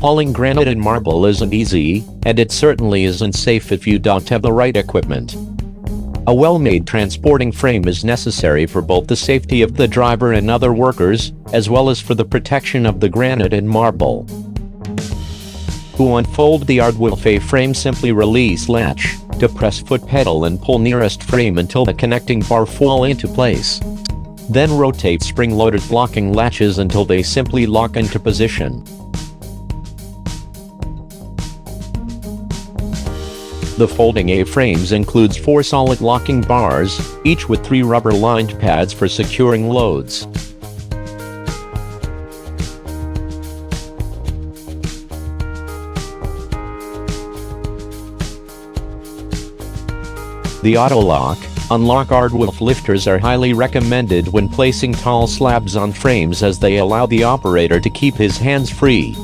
Hauling granite and marble isn't easy, and it certainly isn't safe if you don't have the right equipment. A well-made transporting frame is necessary for both the safety of the driver and other workers, as well as for the protection of the granite and marble. To unfold the Aardwolf A-frame, simply release latch, depress foot pedal and pull nearest frame until the connecting bar fall into place. Then rotate spring-loaded locking latches until they simply lock into position. The folding A-frames includes 4 solid locking bars, each with 3 rubber-lined pads for securing loads. The auto-lock, unlock Aardwolf lifters are highly recommended when placing tall slabs on frames, as they allow the operator to keep his hands free.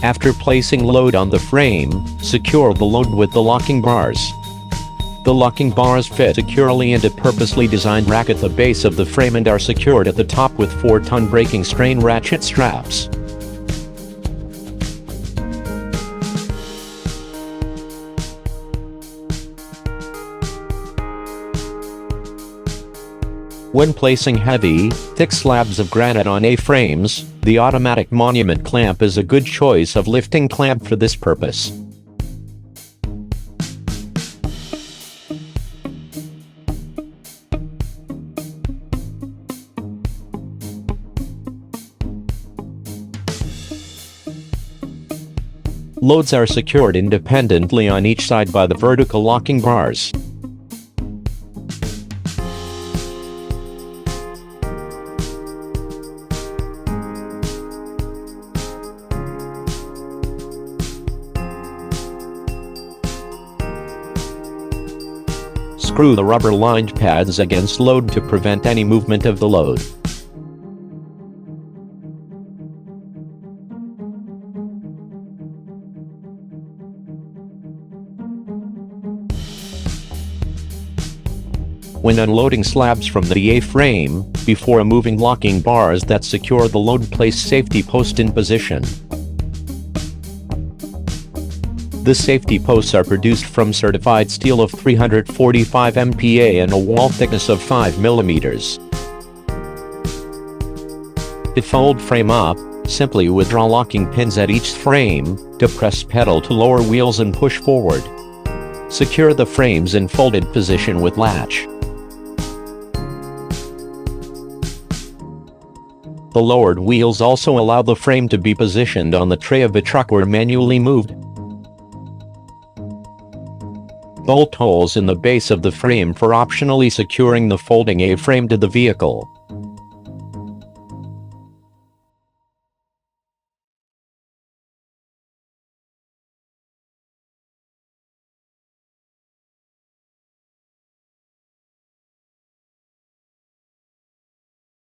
After placing load on the frame, secure the load with the locking bars. The locking bars fit securely into purposely designed rack at the base of the frame and are secured at the top with 4-ton braking strain ratchet straps. When placing heavy, thick slabs of granite on A-frames, the automatic monument clamp is a good choice of lifting clamp for this purpose. Loads are secured independently on each side by the vertical locking bars. Screw the rubber-lined pads against load to prevent any movement of the load. When unloading slabs from the A-frame, before moving locking bars that secure the load, place safety post in position. The safety posts are produced from certified steel of 345 MPa and a wall thickness of 5 mm. To fold frame up, simply withdraw locking pins at each frame, depress pedal to lower wheels and push forward. Secure the frames in folded position with latch. The lowered wheels also allow the frame to be positioned on the tray of a truck or manually moved. Bolt holes in the base of the frame for optionally securing the folding A-frame to the vehicle.